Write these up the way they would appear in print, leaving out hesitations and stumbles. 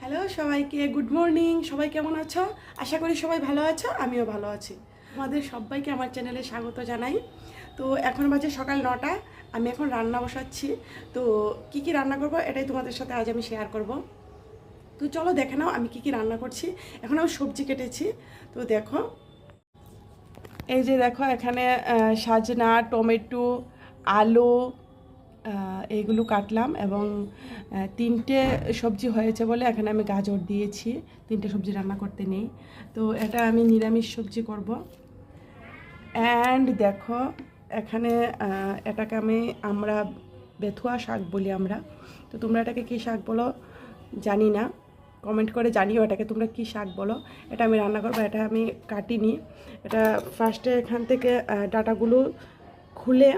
Hello সবাইকে, good morning. সবাই কেমন আছো? আশা করি সবাই ভালো আছো, আমিও ভালো আছি। আমাদের সবাইকে আমার চ্যানেলে স্বাগত জানাই। তো এখন বাজে সকাল 9টা, আমি এখন রান্না বসাচ্ছি। তো কি কি রান্না করব এটাই তোমাদের সাথে আজ আমি শেয়ার করব। তো চলো দেখে নাও আমি কি কি রান্না করছি। এখন আমি সবজি কেটেছি, তো দেখো। এই যে দেখো এখানে সাজনা, টমেটো, আলু এইগুলো কাটলাম এবং তিনটে সবজি হয়েছে বলে এখানে আমি গাজর দিয়েছি। তিনটে সবজি রান্না করতে নেই, তো এটা আমি নিরামিষ সবজি করব। অ্যান্ড দেখো এখানে এটাকে আমরা বেথুয়া শাক বলি আমরা। তো তোমরা এটাকে কী শাক বলো জানি না, কমেন্ট করে জানিও এটাকে তোমরা কী শাক বলো। এটা আমি রান্না করবো। এটা আমি কাটিনি। এটা ফার্স্টে এখান থেকে ডাটাগুলো খুলে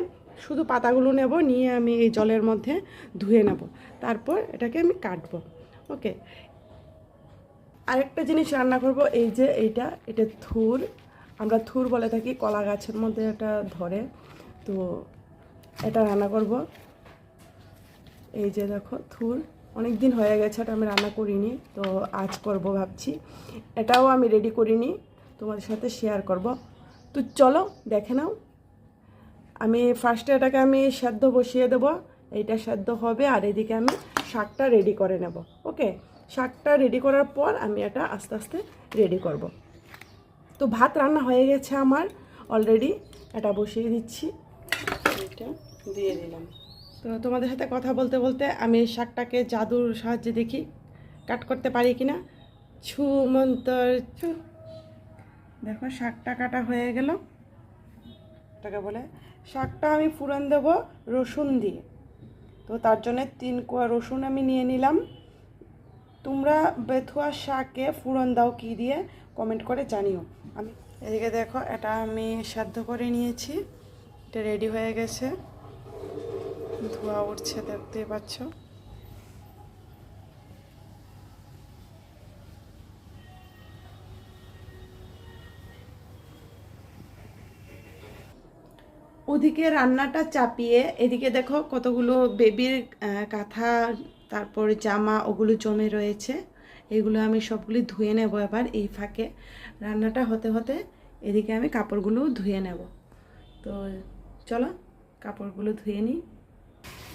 শুধু পাতাগুলো নেব, নিয়ে আমি এই জলের মধ্যে ধুয়ে নেব, তারপর এটাকে আমি কাটবো। ওকে, আরেকটা জিনিস রান্না করব। এই যে এটা থুর, আমরা থুর বলে থাকি, কলা গাছের মধ্যে এটা ধরে। তো এটা রান্না করব। এই যে দেখো থুর, অনেক দিন হয়ে গেছে এটা আমি রান্না করিনি, তো আজ করব ভাবছি। এটাও আমি রেডি করিনি, তোমাদের সাথে শেয়ার করব। তো চলো দেখে নাও। আমি ফার্স্টে এটাকে আমি সেদ্ধ বসিয়ে দেবো, এইটা সেদ্ধ হবে, আর এদিকে আমি শাকটা রেডি করে নেব। ওকে, শাকটা রেডি করার পর আমি এটা আস্তে আস্তে রেডি করব। তো ভাত রান্না হয়ে গেছে আমার অলরেডি, এটা বসিয়ে দিচ্ছি। এটা দিয়ে দিলাম। তো তোমাদের সাথে কথা বলতে বলতে আমি শাকটাকে জাদুর সাহায্যে দেখি কাট করতে পারি কিনা। ছু মন্তর ছু। দেখো শাকটা কাটা হয়ে গেল। এটাকে বলে শাকটা আমি ফোড়ন দেবো রসুন দিয়ে। তো তার জন্য 3 কোয়া রসুন আমি নিয়ে নিলাম। তোমরা বেথুয়া শাকে ফোড়ন দাও কী দিয়ে, কমেন্ট করে জানিও। আমি এদিকে দেখো এটা আমি সেদ্ধ করে নিয়েছি, এটা রেডি হয়ে গেছে, ধোয়া উঠছে দেখতেই পাচ্ছ। ওদিকে রান্নাটা চাপিয়ে এদিকে দেখো কতগুলো বেবির কাঁথা, তারপর জামা, ওগুলো জমে রয়েছে। এগুলো আমি সবগুলি ধুয়ে নেব এবার এই ফাঁকে। রান্নাটা হতে হতে এদিকে আমি কাপড়গুলো ধুয়ে নেব। তো চলো কাপড়গুলো ধুয়ে নিই।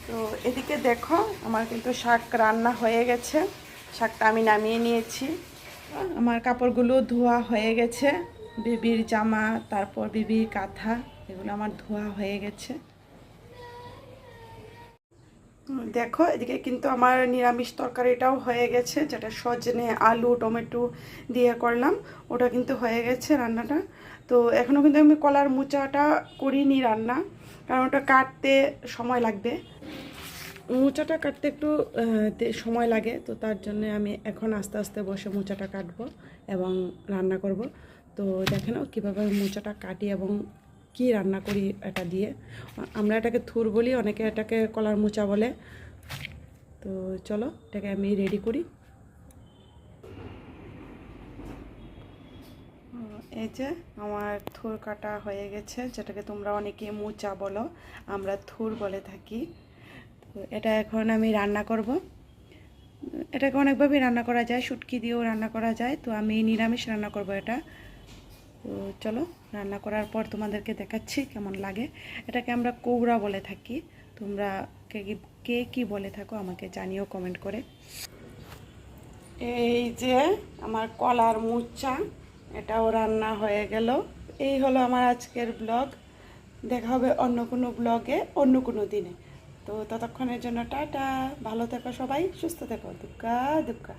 তো এদিকে দেখো আমার কিন্তু শাক রান্না হয়ে গেছে, শাকটা আমি নামিয়ে নিয়েছি। আমার কাপড়গুলো ধোয়া হয়ে গেছে, বেবির জামা, তারপর বেবির কাঁথা, এগুলো আমার ধোয়া হয়ে গেছে। দেখো এদিকে কিন্তু আমার নিরামিষ তরকারিটাও হয়ে গেছে, যেটা সজনে, আলু, টমেটো দিয়ে করলাম, ওটা কিন্তু হয়ে গেছে রান্নাটা। তো এখনও কিন্তু আমি কলার মোচাটা করিনি রান্না, কারণ ওটা কাটতে সময় লাগবে। মোচাটা কাটতে একটু সময় লাগে, তো তার জন্য আমি এখন আস্তে আস্তে বসে মোচাটা কাটবো এবং রান্না করব। তো দেখে নাও কীভাবে মোচাটা কাটি এবং কি রান্না করি এটা দিয়ে। আমরা এটাকে থুর বলি, অনেকে এটাকে কলার মোচা বলে। তো চলো এটাকে আমি রেডি করি। এই যে আমার থুর কাটা হয়ে গেছে, যেটাকে তোমরা অনেকে মোচা বলো, আমরা থুর বলে থাকি। তো এটা এখন আমি রান্না করব। এটাকে অনেকভাবেই রান্না করা যায়, শুটকি দিয়েও রান্না করা যায়, তো আমি নিরামিষ রান্না করব এটা। তো চলো রান্না করার পর তোমাদেরকে দেখাচ্ছি কেমন লাগে। এটাকে আমরা কৌড়া বলে থাকি, তোমরা কে কি বলে থাকো আমাকে জানিও কমেন্ট করে। এই যে আমার কলার মোচা, এটাও রান্না হয়ে গেল। এই হলো আমার আজকের ব্লগ। দেখা হবে অন্য কোনো ব্লগে অন্য কোনো দিনে। তো ততক্ষণের জন্য টাটা, ভালো থেকো সবাই, সুস্থ থেকো, দুক্কা দুক্কা।